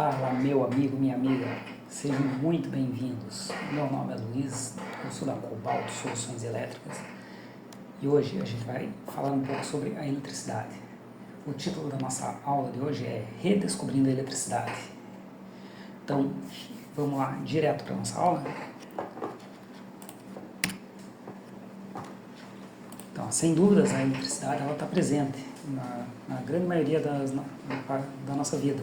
Fala, meu amigo, minha amiga, sejam muito bem-vindos. Meu nome é Luiz, eu sou da Cobalto Soluções Elétricas e hoje a gente vai falar um pouco sobre a eletricidade. O título da nossa aula de hoje é Redescobrindo a Eletricidade. Então, vamos lá, direto para a nossa aula. Então, sem dúvidas, a eletricidade está presente na grande maioria da nossa vida.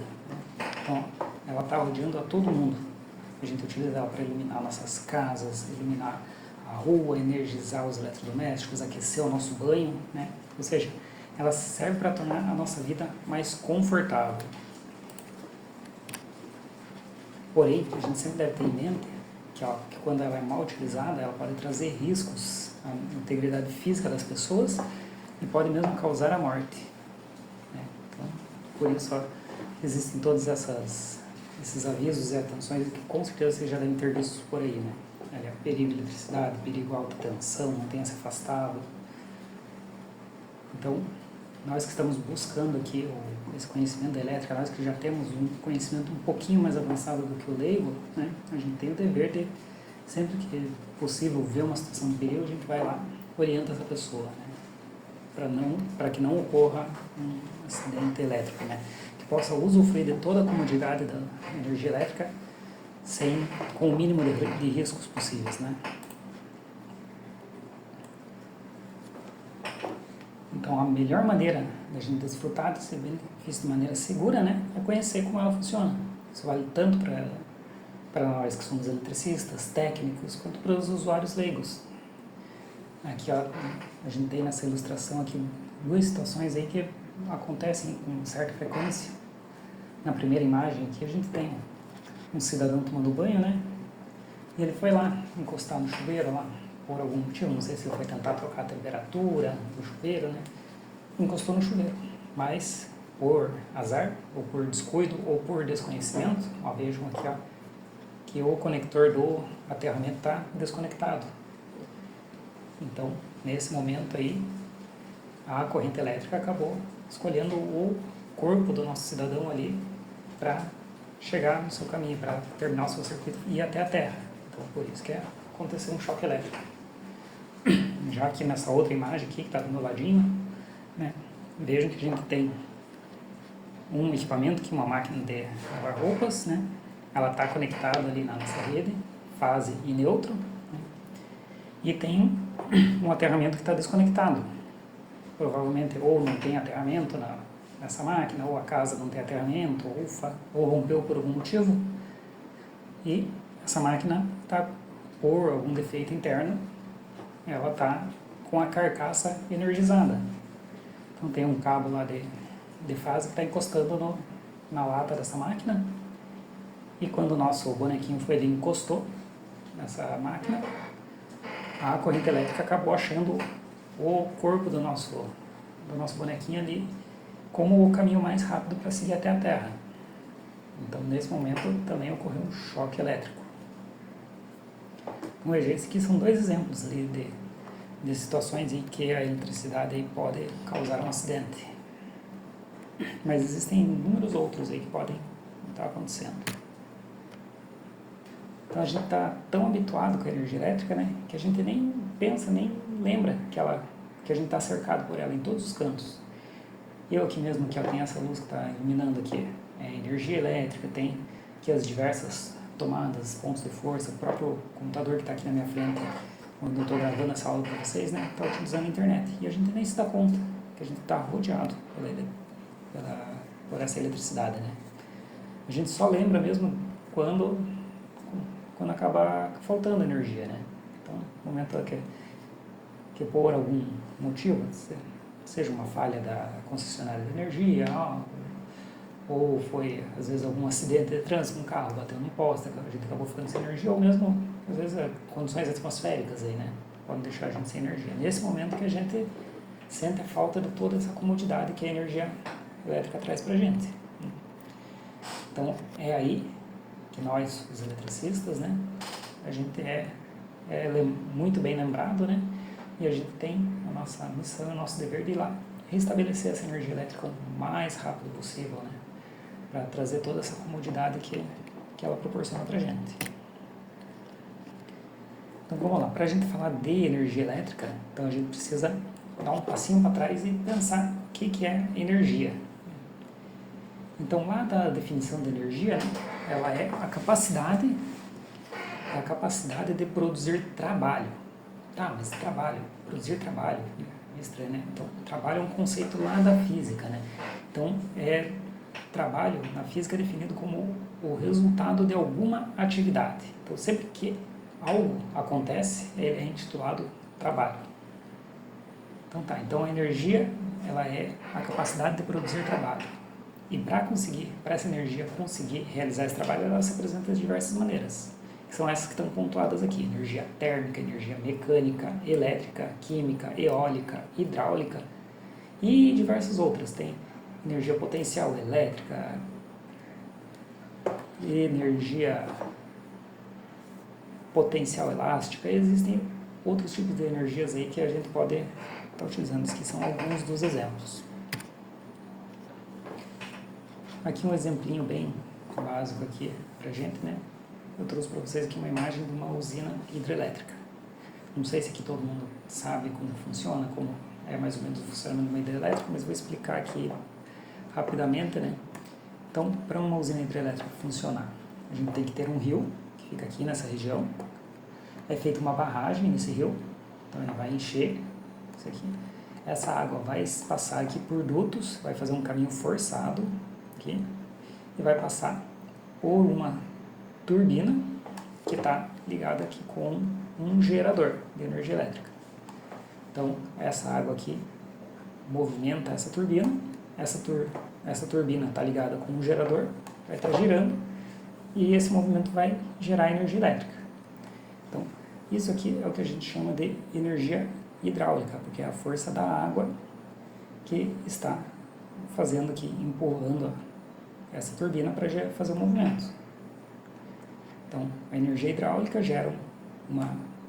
Então, ela está rodeando a todo mundo. A gente utiliza ela para iluminar nossas casas, iluminar a rua, energizar os eletrodomésticos, aquecer o nosso banho, né? Ou seja, ela serve para tornar a nossa vida mais confortável. Porém, a gente sempre deve ter em mente que quando ela é mal utilizada, ela pode trazer riscos à integridade física das pessoas e pode mesmo causar a morte. Né? Então, por isso, existem todos esses avisos e atenções que com certeza vocês já devem ter visto por aí, né? Perigo de eletricidade, perigo de alta tensão, mantenha-se afastado. Então, nós que estamos buscando aqui esse conhecimento da elétrica, nós que já temos um conhecimento um pouquinho mais avançado do que o leigo, né? A gente tem o dever de, sempre que é possível ver uma situação de perigo, a gente vai lá, orienta essa pessoa, né? Para que não ocorra um acidente elétrico, né? Que possa usufruir de toda a comodidade da energia elétrica com o mínimo de riscos possíveis, né? Então, a melhor maneira da gente desfrutar desse benefício de maneira segura, né, é conhecer como ela funciona. Isso vale tanto para nós que somos eletricistas, técnicos, quanto para os usuários leigos. Aqui, ó, a gente tem nessa ilustração aqui duas situações aí que acontecem com certa frequência. Na primeira imagem aqui a gente tem um cidadão tomando banho, né? E ele foi lá encostar no chuveiro lá, por algum motivo, não sei se ele foi tentar trocar a temperatura do chuveiro, né? Encostou no chuveiro, mas por azar, ou por descuido, ou por desconhecimento, ó, vejam aqui, ó, que o conector do aterramento está desconectado. Então, nesse momento aí, a corrente elétrica acabou escolhendo o corpo do nosso cidadão ali para chegar no seu caminho, para terminar o seu circuito e ir até a Terra. Então, por isso que aconteceu um choque elétrico. Já aqui nessa outra imagem aqui, que está do meu ladinho, né, vejam que a gente tem um equipamento, que é uma máquina de lavar roupas, né, ela está conectada ali na nossa rede, fase e neutro, né, e tem um aterramento que está desconectado. Provavelmente ou não tem aterramento nessa máquina, ou a casa não tem aterramento, ou rompeu por algum motivo, e essa máquina está, por algum defeito interno, ela está com a carcaça energizada. Então tem um cabo lá de fase que está encostando na lata dessa máquina, e quando o nosso bonequinho foi ali e encostou nessa máquina, a corrente elétrica acabou achando o corpo do nosso bonequinho ali como o caminho mais rápido para seguir até a Terra. Então, nesse momento, também ocorreu um choque elétrico. Então, esses aqui são dois exemplos ali de situações em que a eletricidade aí pode causar um acidente. Mas existem inúmeros outros aí que podem estar acontecendo. Então, a gente está tão habituado com a energia elétrica, né, que a gente nem pensa, nem lembra que a gente está cercado por ela em todos os cantos. Eu aqui mesmo, que eu tenho essa luz que está iluminando aqui, energia elétrica, tem aqui as diversas tomadas, pontos de força, o próprio computador que está aqui na minha frente, quando eu estou gravando essa aula para vocês, né, está utilizando a internet. E a gente nem se dá conta que a gente está rodeado por essa eletricidade, né. A gente só lembra mesmo quando acaba faltando energia, né. Então, no momento que por algum motivo, seja uma falha da concessionária de energia, ou foi, às vezes, algum acidente de trânsito, um carro bateu no poste, a gente acabou ficando sem energia, ou mesmo, às vezes, condições atmosféricas aí, né, podem deixar a gente sem energia. Nesse momento que a gente sente a falta de toda essa comodidade que a energia elétrica traz para a gente. Então, é aí que nós, os eletricistas, né, a gente é muito bem lembrado, né, e a gente tem a nossa missão, o nosso dever de ir lá restabelecer essa energia elétrica o mais rápido possível, né? para trazer toda essa comodidade que ela proporciona para a gente. Então vamos lá, para a gente falar de energia elétrica, então a gente precisa dar um passinho para trás e pensar o que é energia. Então lá da definição de energia, né, ela é a capacidade de produzir trabalho. Tá, mas produzir trabalho, é estranho, né? Então trabalho é um conceito lá da física, né? Então trabalho na física é definido como o resultado de alguma atividade. Então sempre que algo acontece, ele é intitulado trabalho. Então tá, então a energia, ela é a capacidade de produzir trabalho. E para essa energia conseguir realizar esse trabalho, ela se apresenta de diversas maneiras. Que são essas que estão pontuadas aqui: energia térmica, energia mecânica, elétrica, química, eólica, hidráulica e diversas outras. Tem energia potencial elétrica, energia potencial elástica, existem outros tipos de energias aí que a gente pode estar utilizando, que são alguns dos exemplos. Aqui um exemplinho bem básico aqui pra gente, né? Eu trouxe para vocês aqui uma imagem de uma usina hidrelétrica. Não sei se aqui todo mundo sabe como funciona, como é mais ou menos o funcionamento de uma hidrelétrica, mas vou explicar aqui rapidamente, né? Então, para uma usina hidrelétrica funcionar, a gente tem que ter um rio, que fica aqui nessa região. É feita uma barragem nesse rio, então ele vai encher isso aqui. Essa água vai passar aqui por dutos, vai fazer um caminho forçado aqui, e vai passar por uma turbina que está ligada aqui com um gerador de energia elétrica. Então, essa água aqui movimenta essa turbina, essa turbina está ligada com um gerador, vai estar girando, e esse movimento vai gerar energia elétrica. Então, isso aqui é o que a gente chama de energia hidráulica, porque é a força da água que está fazendo aqui, empurrando essa turbina para fazer o movimento. Então, a energia hidráulica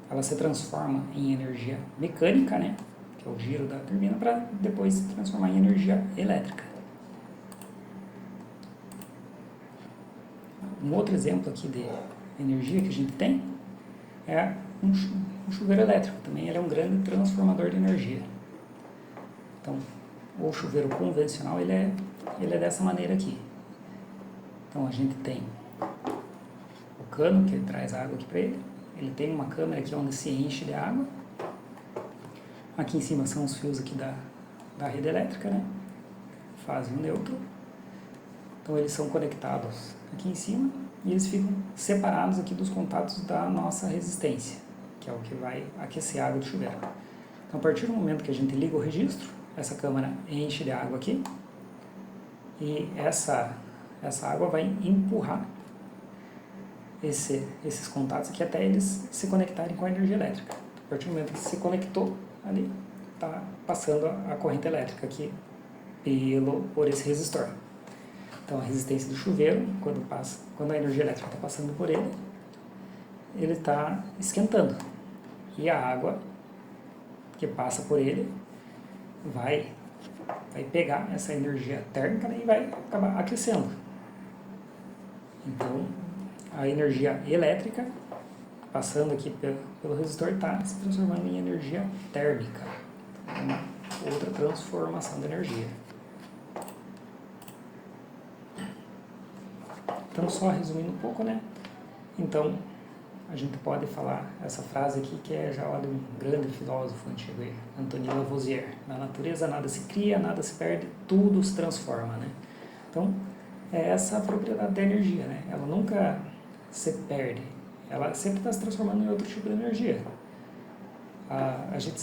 ela se transforma em energia mecânica, né, que é o giro da turbina, para depois se transformar em energia elétrica. Um outro exemplo aqui de energia que a gente tem é um chuveiro elétrico. Também ele é um grande transformador de energia. Então, o chuveiro convencional, ele é dessa maneira aqui. Então, a gente tem o cano que traz a água aqui para ele. Ele tem uma câmera aqui onde se enche de água. Aqui em cima são os fios aqui da rede elétrica, né? Fase e o neutro. Então, eles são conectados aqui em cima e eles ficam separados aqui dos contatos da nossa resistência, que é o que vai aquecer a água do chuveiro. Então, a partir do momento que a gente liga o registro, essa câmara enche de água aqui e essa água vai empurrar esses contatos aqui até eles se conectarem com a energia elétrica. A partir do momento que se conectou, ali está passando a corrente elétrica aqui por esse resistor. Então, a resistência do chuveiro, quando a energia elétrica está passando por ele está esquentando. E a água que passa por ele vai pegar essa energia térmica, né, e vai acabar aquecendo. Então, a energia elétrica passando aqui pelo resistor está se transformando em energia térmica. É uma outra transformação de energia. Então, só resumindo um pouco, né? Então, a gente pode falar essa frase aqui que é já de um grande filósofo antigo, Antonin Lavoisier. Na natureza nada se cria, nada se perde, tudo se transforma, né? Então, é essa a propriedade da energia, né? Ela nunca se perde, ela sempre está se transformando em outro tipo de energia. A gente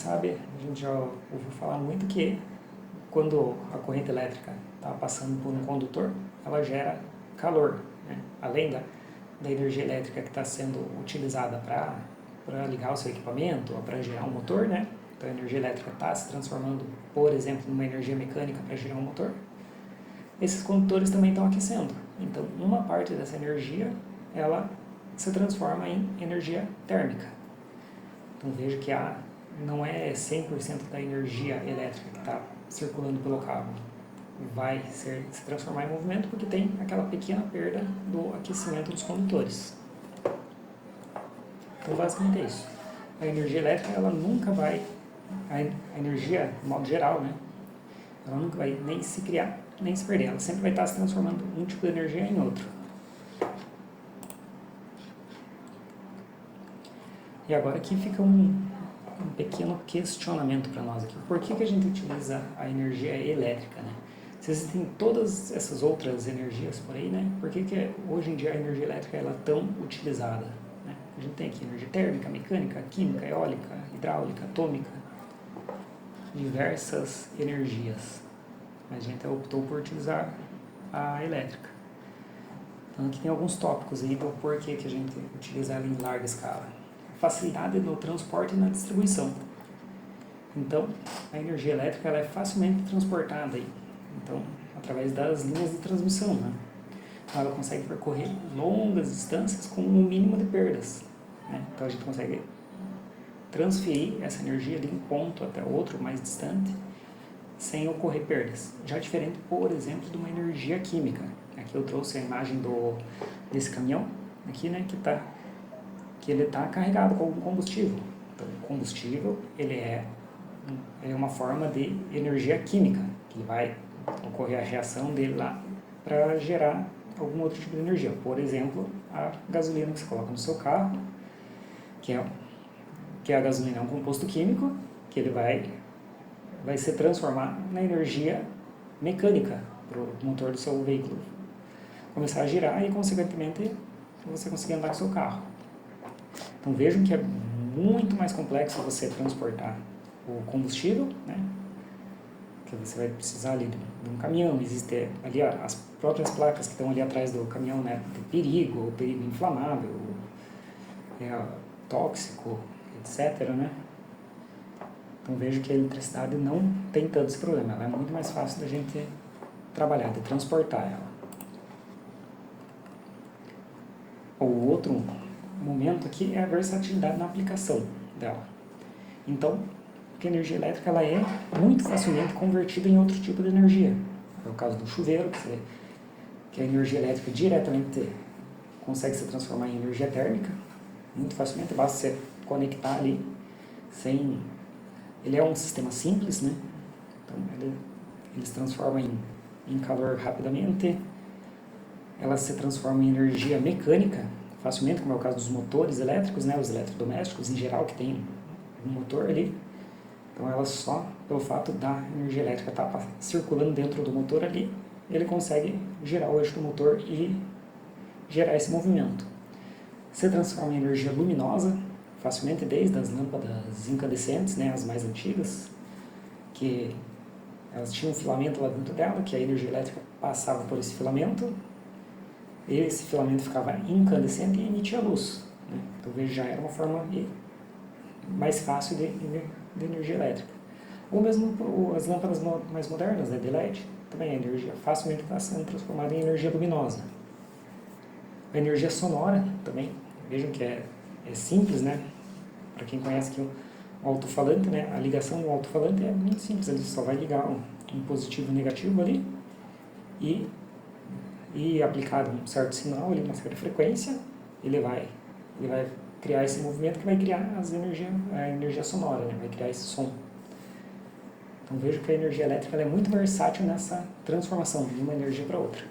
já ouviu falar muito que quando a corrente elétrica está passando por um condutor, ela gera calor, né? Além da energia elétrica que está sendo utilizada para ligar o seu equipamento ou para gerar um motor, né? Então a energia elétrica está se transformando, por exemplo, numa energia mecânica para gerar um motor. Esses condutores também estão aquecendo. Então, uma parte dessa energia, ela se transforma em energia térmica. Então, veja que não é 100% da energia elétrica que está circulando pelo cabo. vai se transformar em movimento porque tem aquela pequena perda do aquecimento dos condutores. Então, basicamente é isso. A energia elétrica, ela nunca vai, a energia, de modo geral, né, ela nunca vai nem se criar, nem se perder. Ela sempre vai estar se transformando um tipo de energia em outro. E agora aqui fica um pequeno questionamento para nós aqui. Por que a gente utiliza a energia elétrica, né? Se existem todas essas outras energias por aí, né? Por que hoje em dia a energia elétrica ela é tão utilizada? Né? A gente tem aqui energia térmica, mecânica, química, eólica, hidráulica, atômica, diversas energias. Mas a gente optou por utilizar a elétrica. Então aqui tem alguns tópicos aí do porquê que a gente utiliza ela em larga escala. Facilidade no transporte e na distribuição. Então, a energia elétrica ela é facilmente transportada aí. Então, através das linhas de transmissão, né? Então, ela consegue percorrer longas distâncias com um mínimo de perdas, né? Então, a gente consegue transferir essa energia de um ponto até outro mais distante sem ocorrer perdas. Já diferente, por exemplo, de uma energia química. Aqui eu trouxe a imagem desse caminhão aqui, né, que ele está carregado com algum combustível. Então, o combustível ele é uma forma de energia química, que vai ocorrer a reação dele lá para gerar algum outro tipo de energia. Por exemplo, a gasolina que você coloca no seu carro, que a gasolina é um composto químico, que ele vai se transformar na energia mecânica para o motor do seu veículo começar a girar e, consequentemente, você conseguir andar com o seu carro. Então vejam que é muito mais complexo você transportar o combustível, né? Que você vai precisar ali de um caminhão, existe ali as próprias placas que estão ali atrás do caminhão, né? De perigo inflamável, tóxico, etc, né? Então vejo que a eletricidade não tem tanto esse problema, ela é muito mais fácil da gente trabalhar, de transportar ela. O outro momento aqui é a versatilidade na aplicação dela. Então, a energia elétrica ela é muito facilmente convertida em outro tipo de energia. É o caso do chuveiro, que a energia elétrica diretamente consegue se transformar em energia térmica, muito facilmente, basta você conectar ali, ele é um sistema simples, né? Então, ele se transforma em calor rapidamente, ela se transforma em energia mecânica facilmente, como é o caso dos motores elétricos, né, os eletrodomésticos em geral, que tem um motor ali. Então, ela só, pelo fato da energia elétrica estar circulando dentro do motor ali, ele consegue girar o eixo do motor e gerar esse movimento. Se transforma em energia luminosa, facilmente, desde as lâmpadas incandescentes, né, as mais antigas, que elas tinham um filamento lá dentro dela, que a energia elétrica passava por esse filamento, esse filamento ficava incandescente e emitia luz, né? Então veja, já era uma forma mais fácil de energia elétrica. Ou mesmo as lâmpadas mais modernas, né, de LED, também a energia facilmente está sendo transformada em energia luminosa. A energia sonora também, vejam que é simples, né? Para quem conhece aqui o alto-falante, né? A ligação do alto-falante é muito simples, ele só vai ligar um positivo e um negativo ali e aplicado um certo sinal, uma certa frequência, ele vai criar esse movimento que vai criar a energia sonora, né? Vai criar esse som. Então vejo que a energia elétrica é muito versátil nessa transformação de uma energia para outra.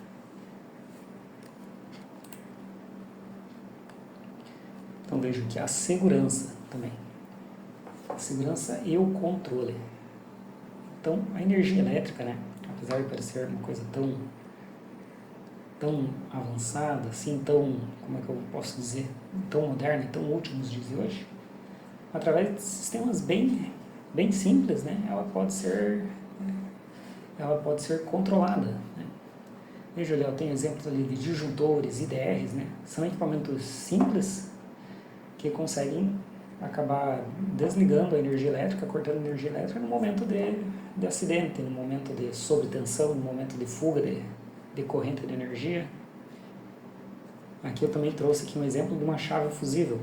Então vejo que a segurança também. A segurança e o controle. Então a energia elétrica, né? Apesar de parecer uma coisa tão avançada, assim, como é que eu posso dizer, tão moderna e tão útil nos dias de hoje, através de sistemas bem simples, né, ela pode ser controlada, né. Veja ali, eu tenho exemplos ali de disjuntores, IDRs, né, são equipamentos simples que conseguem acabar desligando a energia elétrica, cortando a energia elétrica no momento de acidente, no momento de sobretensão, no momento de fuga de corrente de energia. Aqui eu também trouxe aqui um exemplo de uma chave fusível,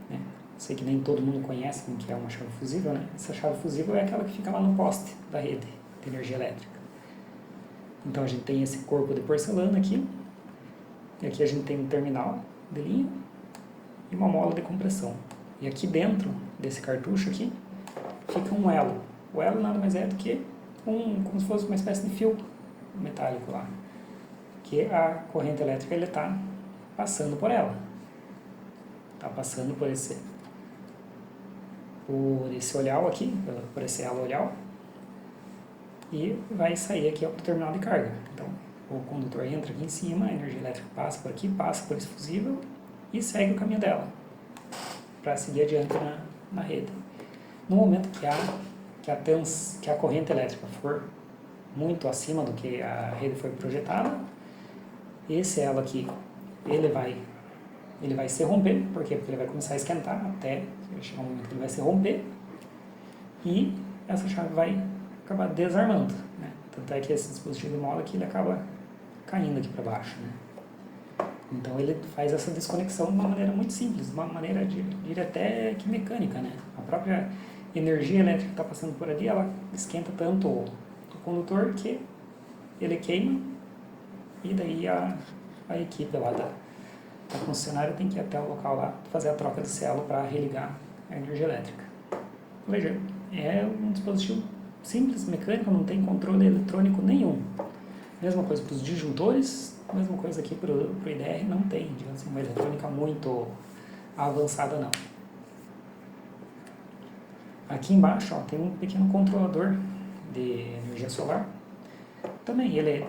né? Sei que nem todo mundo conhece o que é uma chave fusível, né? Essa chave fusível é aquela que fica lá no poste da rede de energia elétrica. Então a gente tem esse corpo de porcelana aqui, e aqui a gente tem um terminal de linha e uma mola de compressão. E aqui dentro desse cartucho aqui fica um elo. O elo nada mais é do que como se fosse uma espécie de fio metálico lá, que a corrente elétrica está passando por ela. Está passando por esse olhal aqui, por esse elo olhal, e vai sair aqui para o terminal de carga. Então, o condutor entra aqui em cima, a energia elétrica passa por aqui, passa por esse fusível e segue o caminho dela, para seguir adiante na rede. No momento que a corrente elétrica for muito acima do que a rede foi projetada, esse elo aqui, ele vai se romper. Por quê? Porque ele vai começar a esquentar até chegar um momento que ele vai se romper e essa chave vai acabar desarmando, né? Tanto é que esse dispositivo de mola aqui, ele acaba caindo aqui para baixo, né? Então ele faz essa desconexão de uma maneira muito simples, de uma maneira, diria até que mecânica, né? A própria energia elétrica que está passando por ali, ela esquenta tanto o condutor que ele queima, e daí a equipe lá da concessionária tem que ir até o local lá fazer a troca de celo para religar a energia elétrica. Veja, é um dispositivo simples, mecânico, não tem controle eletrônico nenhum. Mesma coisa para os disjuntores, mesma coisa aqui para o IDR, não tem, digamos assim, uma eletrônica muito avançada não. Aqui embaixo, ó, tem um pequeno controlador de energia solar. Também ele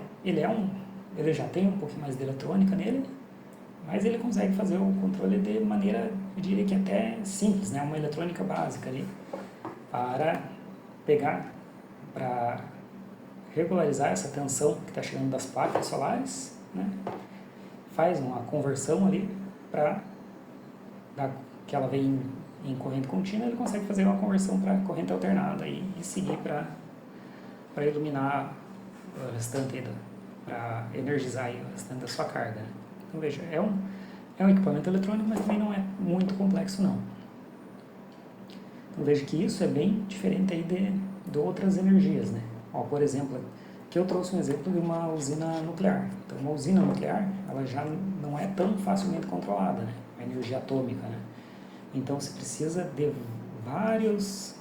já tem um pouquinho mais de eletrônica nele, mas ele consegue fazer o controle de maneira, eu diria que até simples, né? Uma eletrônica básica ali, para regularizar essa tensão que está chegando das placas solares, né? Faz uma conversão ali para que ela vem em corrente contínua, ele consegue fazer uma conversão para corrente alternada e seguir para iluminar o restante, para energizar aí o restante da sua carga, né? Então veja, é um equipamento eletrônico, mas também não é muito complexo não. Então veja que isso é bem diferente aí de outras energias, né? Ó, por exemplo, aqui eu trouxe um exemplo de uma usina nuclear. Então uma usina nuclear, ela já não é tão facilmente controlada, né? A energia atômica, né? Então você precisa de vários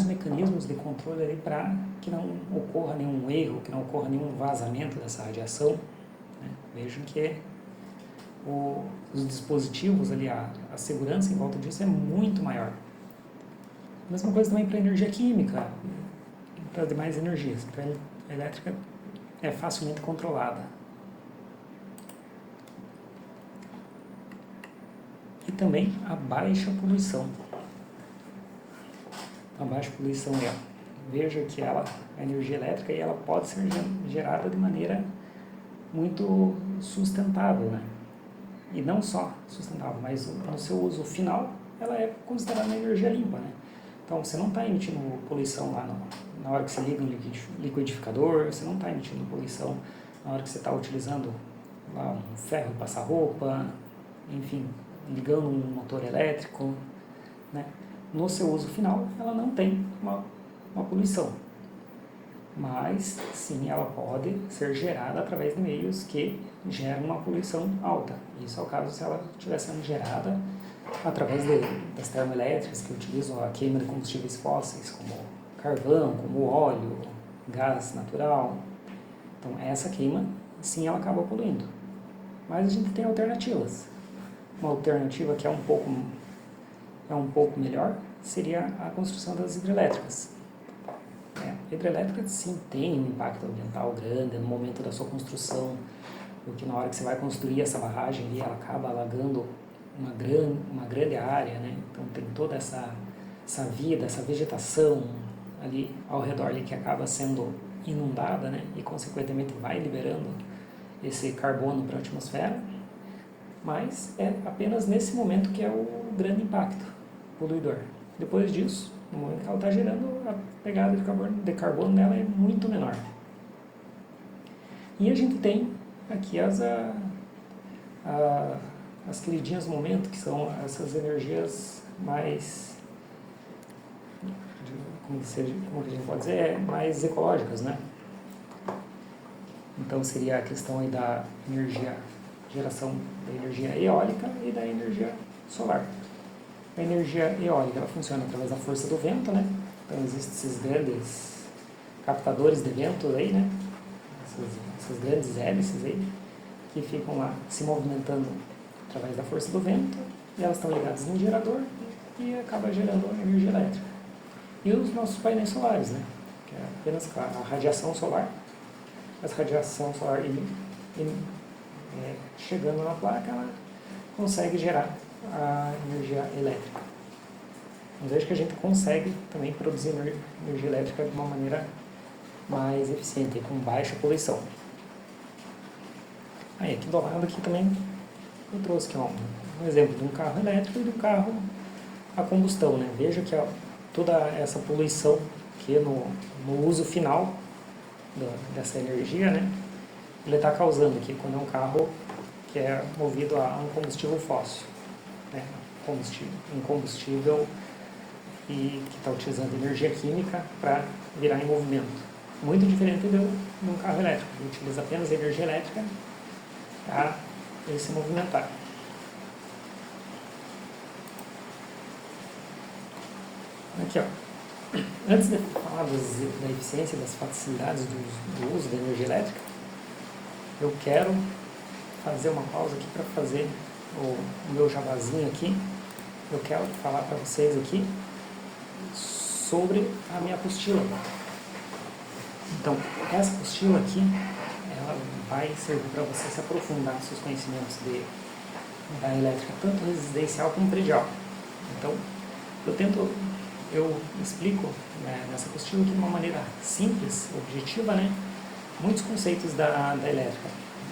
mecanismos de controle ali para que não ocorra nenhum erro, que não ocorra nenhum vazamento dessa radiação, né? Vejam que os dispositivos ali, a segurança em volta disso é muito maior. Mesma coisa também para a energia química, para as demais energias. Então a elétrica é facilmente controlada. E também a baixa poluição. A baixa poluição veja que a energia elétrica ela pode ser gerada de maneira muito sustentável, né? E não só sustentável, mas no seu uso final, ela é considerada uma energia limpa, né? Então, você não está emitindo poluição lá na hora que você liga um liquidificador, você não está emitindo poluição na hora que você está utilizando lá um ferro para passar roupa, enfim, ligando um motor elétrico, né? No seu uso final, ela não tem uma poluição. Mas, sim, ela pode ser gerada através de meios que geram uma poluição alta. Isso é o caso se ela estiver sendo gerada através das termoelétricas que utilizam a queima de combustíveis fósseis, como carvão, como óleo, gás natural. Então, essa queima, sim, ela acaba poluindo. Mas a gente tem alternativas. Uma alternativa que é um pouco melhor seria a construção das hidrelétricas. A hidrelétrica, sim, tem um impacto ambiental grande no momento da sua construção, porque na hora que você vai construir essa barragem ali, ela acaba alagando uma grande área, né? Então tem toda essa vida, essa vegetação ali ao redor ali que acaba sendo inundada, né? E consequentemente vai liberando esse carbono para a atmosfera, mas é apenas nesse momento que é o grande impacto poluidor. Depois disso, no momento que ela está gerando, a pegada de carbono dela é muito menor. E a gente tem aqui as queridinhas do momento, que são essas energias mais, como que a gente pode dizer, mais ecológicas, né? Então seria a questão aí da energia, geração da energia eólica e da energia solar. A energia eólica ela funciona através da força do vento, né? Então existem esses grandes captadores de vento aí, né? Essas grandes hélices aí, que ficam lá se movimentando através da força do vento, e elas estão ligadas num gerador e acaba gerando energia elétrica. E os nossos painéis solares, né? Que é apenas a radiação solar. Essa radiação solar chegando na placa, ela consegue gerar a energia elétrica. Mas veja que a gente consegue também produzir energia elétrica de uma maneira mais eficiente, com baixa poluição. Aí aqui do lado aqui também eu trouxe aqui um exemplo de um carro elétrico e de um carro a combustão, né? Veja que toda essa poluição que no uso final dessa energia, né, ele está causando aqui quando é um carro que é movido a um combustível fóssil, né, um combustível e que está utilizando energia química para virar em movimento. Muito diferente de um carro elétrico, que utiliza apenas energia elétrica para ele se movimentar. Aqui, ó. Antes de falar da eficiência e das facilidades do uso da energia elétrica, eu quero fazer uma pausa aqui para fazer o meu jabazinho aqui. Eu quero falar para vocês aqui sobre a minha apostila. Então, essa apostila aqui, ela vai servir para você se aprofundar nos seus conhecimentos da elétrica, tanto residencial como predial. Então, eu explico, né, nessa apostila aqui de uma maneira simples, objetiva, né, muitos conceitos da elétrica,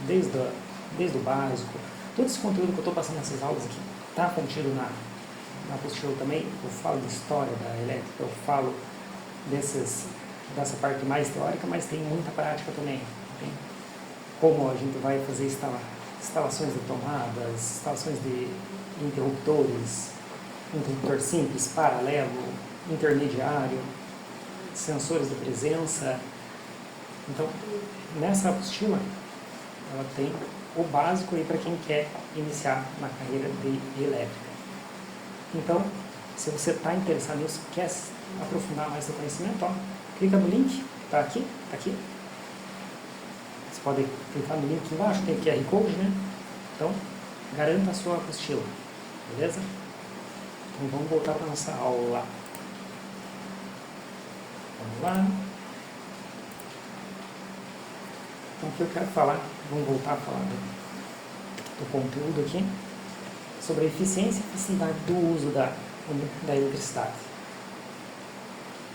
desde o básico. Todo esse conteúdo que eu estou passando nessas aulas aqui está contido na apostila também. Eu falo de história da elétrica, eu falo dessa parte mais teórica, mas tem muita prática também. Tem como a gente vai fazer instalações de tomadas, instalações de interruptores, interruptor simples, paralelo, intermediário, sensores de presença. Então, nessa apostila, ela tem o básico aí para quem quer iniciar na carreira de elétrica. Então, se você está interessado nisso, quer aprofundar mais seu conhecimento, ó, clica no link, tá aqui. Você pode clicar no link embaixo, tem QR Code, né? Então, garanta a sua apostila, beleza? Então, vamos voltar para a nossa aula. Vamos lá. Então, o que eu quero falar, vamos voltar a falar do conteúdo aqui, sobre a eficiência e facilidade do uso da eletricidade.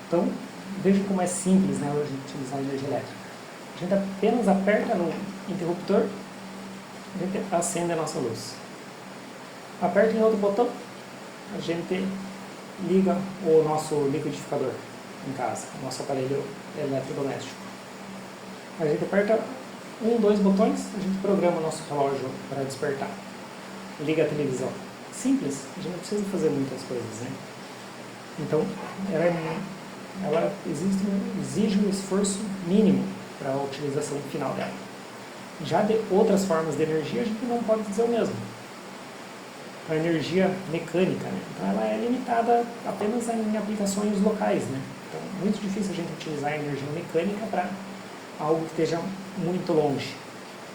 Então, veja como é simples, né, hoje utilizar a energia elétrica. A gente apenas aperta no interruptor, a gente acende a nossa luz. Aperta em outro botão, a gente liga o nosso liquidificador em casa, o nosso aparelho eletrodoméstico. A gente aperta 1, 2 botões, a gente programa o nosso relógio para despertar. Liga a televisão. Simples, a gente não precisa fazer muitas coisas, né? Então, ela exige um esforço mínimo para a utilização final dela. Já de outras formas de energia, a gente não pode dizer o mesmo. A energia mecânica, né? Então ela é limitada apenas em aplicações locais, né? Então é muito difícil a gente utilizar a energia mecânica para algo que esteja muito longe,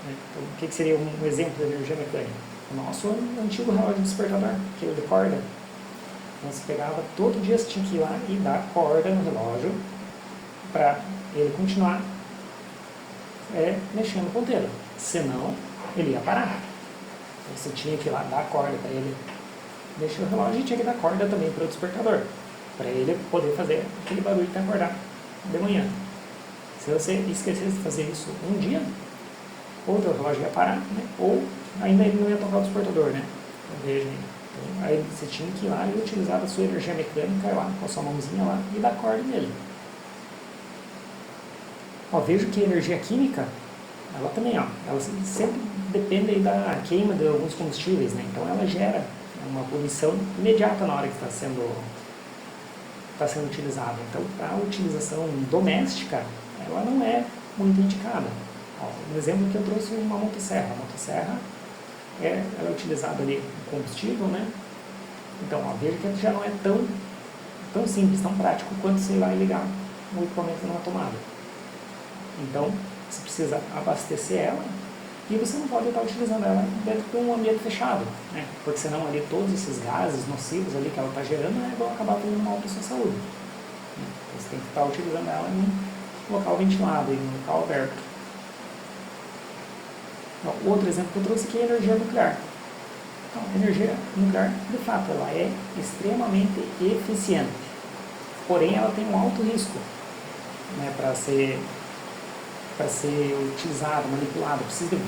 né? Então, o que seria um exemplo de energia mecânica? O nosso antigo relógio despertador, aquele de corda. Então, você pegava, todo dia você tinha que ir lá e dar corda no relógio para ele continuar mexendo no ponteiro. Senão, ele ia parar. Então, você tinha que ir lá dar corda para ele mexer o relógio e tinha que dar corda também para o despertador, para ele poder fazer aquele barulho de acordar de manhã. Se você esquecesse de fazer isso um dia, ou o teu relógio ia parar, né? Ou ainda ele não ia tocar o despertador, né? Então, veja aí. Então, aí você tinha que ir lá e utilizar a sua energia mecânica lá, com a sua mãozinha lá e dar corda nele. Ó, vejo que a energia química, ela também, ó, ela sempre depende aí da queima de alguns combustíveis, né? Então ela gera uma poluição imediata na hora que está sendo utilizada. Então, para a utilização doméstica, ela não é muito indicada. Ó, no exemplo que eu trouxe uma motosserra. A motosserra ela é utilizada ali como combustível, né? Então, ó, veja que já não é tão simples, tão prático quanto você vai ligar o equipamento numa tomada. Então, você precisa abastecer ela e você não pode estar utilizando ela dentro de um ambiente fechado, né? Porque senão ali todos esses gases nocivos ali que ela está gerando, né, vão acabar fazendo mal para a sua saúde. Então, você tem que estar utilizando ela em um local ventilado, em um local aberto. Então, outro exemplo que eu trouxe aqui é a energia nuclear. Então, a energia nuclear, de fato, ela é extremamente eficiente, porém ela tem um alto risco, né, para ser utilizado, manipulado. Precisa de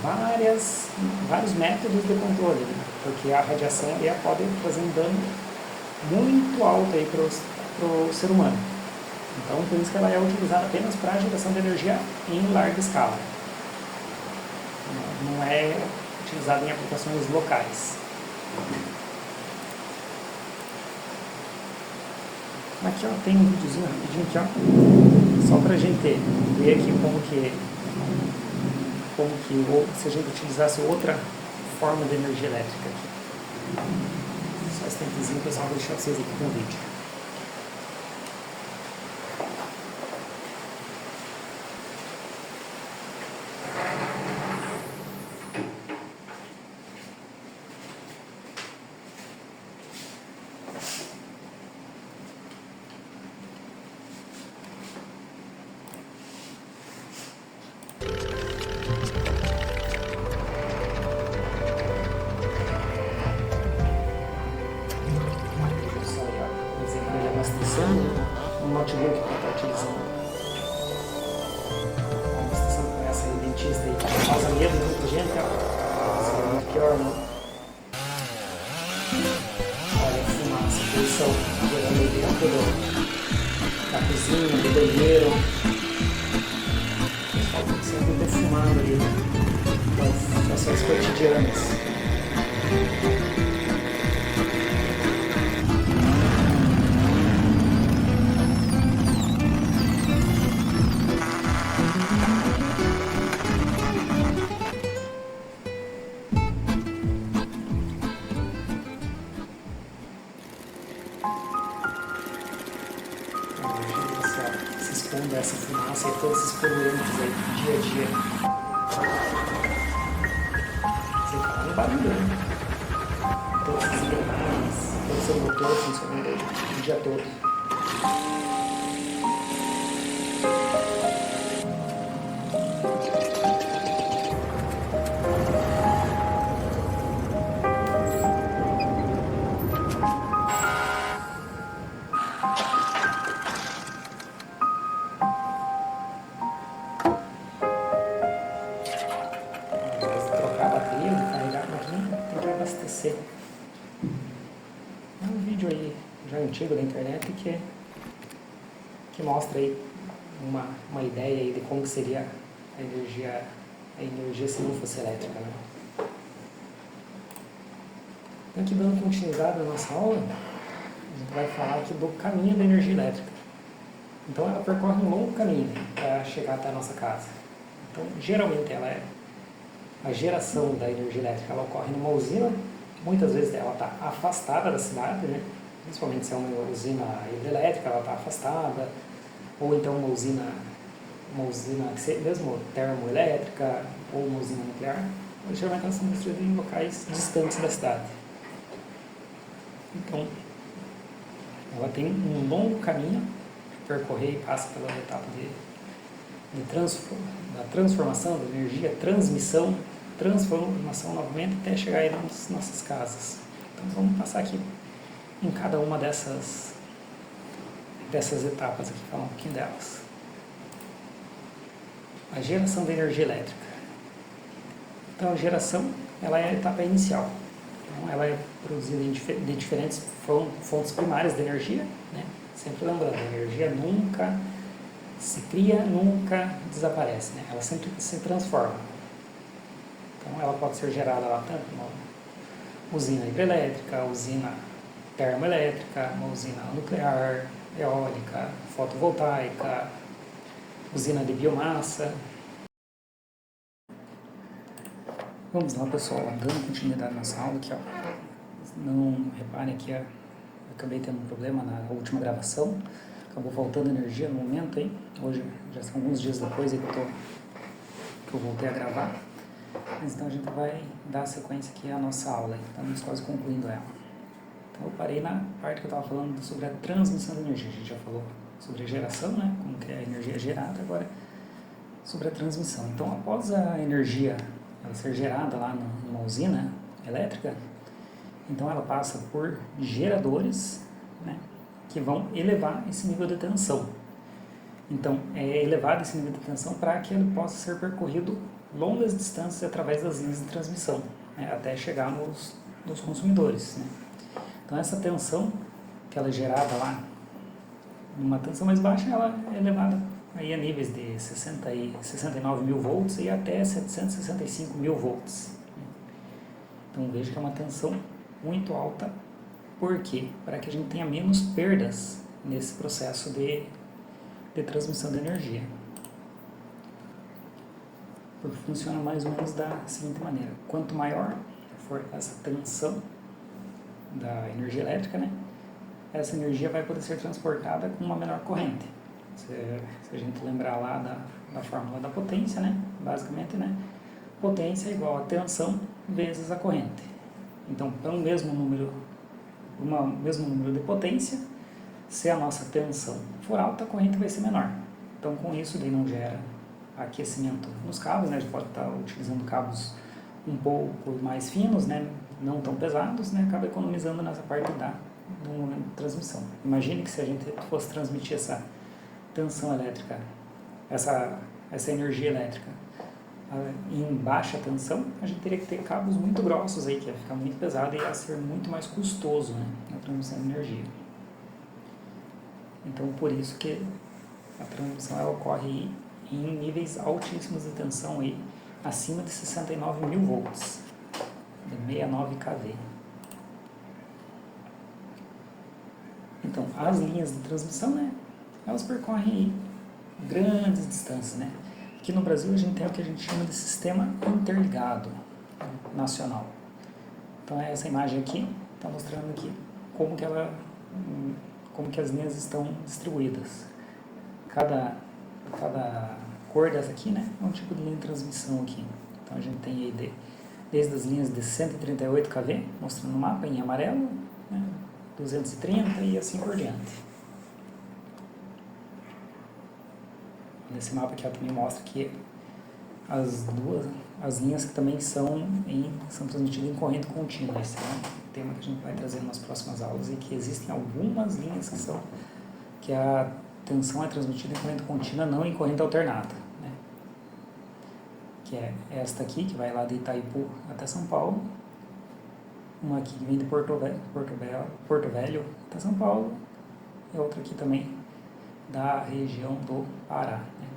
vários métodos de controle, né, porque a radiação pode fazer um dano muito alto para o ser humano. Então, por isso que ela é utilizada apenas para a geração de energia em larga escala. Não é utilizada em aplicações locais. Aqui ó, tem um videozinho rapidinho aqui, ó, só para a gente ver aqui se a gente utilizasse outra forma de energia elétrica aqui. Só esse tempozinho, pessoal, vou deixar vocês aqui com o vídeo. Um notebook para estar utilizando. Uma estação com essa aí, dentista aí, causa medo de muita gente, ó. Isso é muito pior, né? Olha a fumaça, a poluição gerando dentro da cozinha, do banheiro. O pessoal tem que sempre defumado ali, né? Das ações cotidianas. Se expondo a essa fumaça e todos esses poluentes aí do dia a dia. Você fala um barulho, né? Todas essas engrenagens, todo o seu motor funcionando aí o dia todo. Abastecer. É um vídeo aí já antigo da internet que mostra aí uma ideia aí de como seria a energia se não fosse elétrica, né? Então, aqui dando continuidade na nossa aula, a gente vai falar aqui do caminho da energia elétrica. Então ela percorre um longo caminho para chegar até a nossa casa. Então geralmente a geração da energia elétrica ela ocorre numa usina, muitas vezes ela está afastada da cidade, né? Principalmente se é uma usina hidrelétrica, ela está afastada, ou então uma usina mesmo termoelétrica, ou uma usina nuclear, geralmente elas são construídas em locais distantes da cidade. Então, ela tem um longo caminho a percorrer e passa pela etapa da transformação da energia, transformação novamente até chegar aí nas nossas casas. Então vamos passar aqui em cada uma dessas etapas aqui, falar um pouquinho delas. A geração da energia elétrica. Então a geração ela é a etapa inicial. Então, ela é produzida de diferentes fontes primárias de energia, né? Sempre lembrando, a energia nunca se cria, nunca desaparece, né? Ela sempre se transforma. Então ela pode ser gerada lá tanto numa usina hidrelétrica, usina termoelétrica, uma usina nuclear, eólica, fotovoltaica, usina de biomassa. Vamos lá, pessoal, dando continuidade nessa aula aqui, ó. Não reparem que eu acabei tendo um problema na última gravação, acabou faltando energia no momento aí. Hoje já são alguns dias depois aí que eu voltei a gravar. Mas então a gente vai dar sequência aqui à nossa aula, estamos quase concluindo ela. Então eu parei na parte que eu estava falando sobre a transmissão de energia. A gente já falou sobre a geração, né, como que é a energia gerada, agora sobre a transmissão. Então após a energia ela ser gerada lá numa usina elétrica, então ela passa por geradores, né, que vão elevar esse nível de tensão. Então é elevado esse nível de tensão para que ele possa ser percorrido longas distâncias através das linhas de transmissão, né, até chegar nos consumidores, né. Então essa tensão que ela é gerada lá, numa tensão mais baixa, ela é elevada aí a níveis de 69 mil volts e até 765 mil volts. Então veja que é uma tensão muito alta. Por quê? Para que a gente tenha menos perdas nesse processo de transmissão de energia. Porque funciona mais ou menos da seguinte maneira: quanto maior for essa tensão da energia elétrica, né, essa energia vai poder ser transportada com uma menor corrente. Se a gente lembrar lá da fórmula da potência, né, basicamente, né, potência é igual a tensão vezes a corrente. Então, para um mesmo número de potência, se a nossa tensão for alta, a corrente vai ser menor. Então, com isso, daí não gera aquecimento nos cabos, né, a gente pode estar utilizando cabos um pouco mais finos, né, não tão pesados, né, acaba economizando nessa parte do momento de transmissão. Imagine que se a gente fosse transmitir essa tensão elétrica, essa energia elétrica em baixa tensão, a gente teria que ter cabos muito grossos aí, que ia ficar muito pesado e ia ser muito mais custoso, né, a transmissão de energia. Então, por isso que a transmissão ela ocorre em níveis altíssimos de tensão aí, acima de 69 mil volts, de 69 kV. Então, as linhas de transmissão, né, elas percorrem grandes distâncias, né. Aqui no Brasil a gente tem o que a gente chama de sistema interligado nacional. Então essa imagem aqui está mostrando aqui como que as linhas estão distribuídas. Cada cor dessa aqui, né, é um tipo de linha de transmissão aqui. Então a gente tem aí desde as linhas de 138 kV, mostrando o mapa em amarelo, né, 230 e assim por diante. Nesse mapa aqui também mostra que as linhas que também são transmitidas em corrente contínua. Esse é um tema que a gente vai trazer nas próximas aulas, e que existem algumas linhas que a tensão é transmitida em corrente contínua, não em corrente alternada, né? Que é esta aqui, que vai lá de Itaipu até São Paulo, uma aqui que vem de Porto Velho até São Paulo, e outra aqui também da região do Pará, né?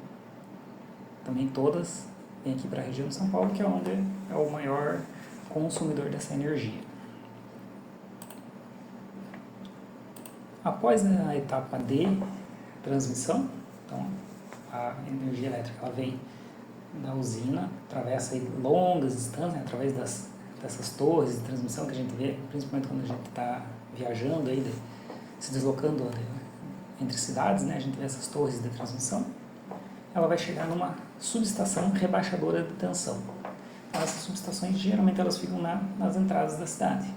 Também todas vêm aqui para a região de São Paulo, que é onde é o maior consumidor dessa energia. Após a etapa de transmissão, então a energia elétrica ela vem da usina, atravessa aí longas distâncias, né, através dessas torres de transmissão que a gente vê, principalmente quando a gente está viajando aí, se deslocando entre cidades, né, a gente vê essas torres de transmissão. Ela vai chegar numa subestação rebaixadora de tensão. Essas subestações geralmente elas ficam nas entradas da cidade.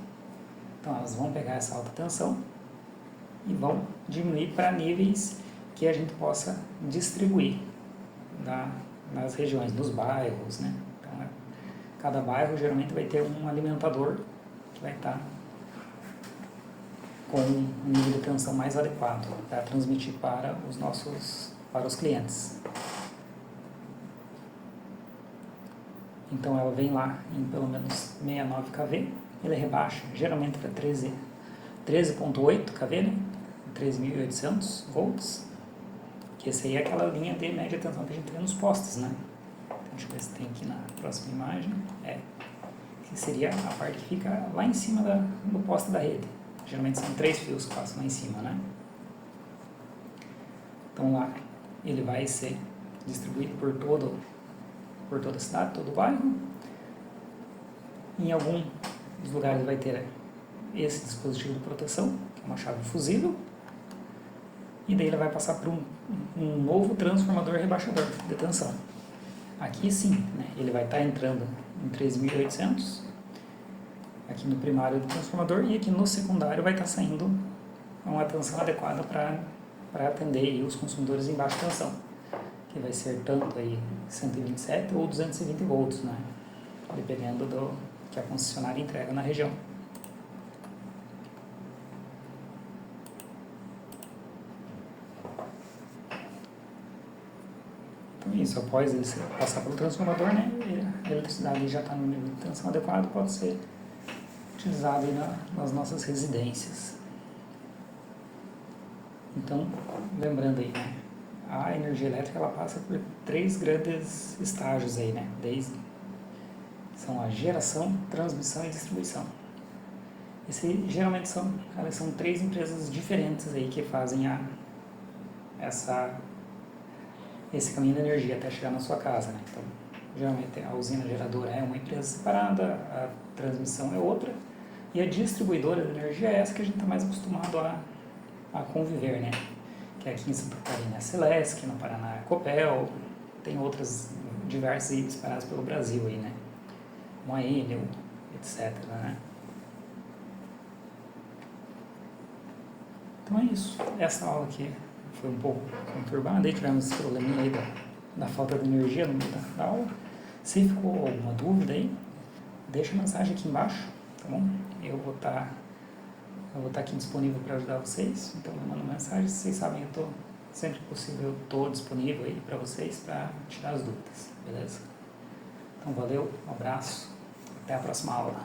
Então elas vão pegar essa alta tensão e vão diminuir para níveis que a gente possa distribuir nas regiões, nos bairros, né? Então, cada bairro geralmente vai ter um alimentador que vai estar com um nível de tensão mais adequado para transmitir para os clientes. Então ela vem lá em pelo menos 69 kV, ele rebaixa geralmente para 13.8 kV, né? 13.800 volts, que essa aí é aquela linha de média tensão que a gente vê nos postes, né? Então, deixa eu ver se tem aqui na próxima imagem, que seria a parte que fica lá em cima do poste da rede. Geralmente são 3 fios que passam lá em cima, né? Então lá ele vai ser distribuído por toda a cidade, todo o bairro, Em alguns lugares vai ter esse dispositivo de proteção, que é uma chave fusível, e daí ele vai passar por um novo transformador rebaixador de tensão. Aqui sim, né, ele vai estar entrando em 3.800, aqui no primário do transformador, e aqui no secundário vai estar saindo uma tensão adequada para atender aí os consumidores em baixa tensão, que vai ser tanto aí 127 ou 220 volts, né, dependendo do que a concessionária entrega na região. Então isso, após ele passar pelo transformador, né, a eletricidade já está no nível de tensão adequado, pode ser utilizado aí nas nossas residências. Então, lembrando aí, né, a energia elétrica ela passa por 3 grandes estágios aí, né, são a geração, transmissão e distribuição. Geralmente são 3 empresas diferentes aí que fazem esse caminho da energia até chegar na sua casa, né? Então, geralmente a usina geradora é uma empresa separada, a transmissão é outra, e a distribuidora de energia é essa que a gente está mais acostumado a conviver, né? Que aqui em Santa Catarina é a Celesc, no Paraná é a Copel, tem outras diversas aí espalhadas pelo Brasil aí, né? Uma Enel, etc, né? Então é isso. Essa aula aqui foi um pouco conturbada, aí tivemos esse probleminha aí da falta de energia no meio da aula. Se ficou alguma dúvida aí, deixa a mensagem aqui embaixo, tá bom? Eu vou estar aqui disponível para ajudar vocês, então eu mando mensagem. Vocês sabem, eu estou sempre que possível, estou disponível aí para vocês para tirar as dúvidas, beleza? Então valeu, um abraço, até a próxima aula.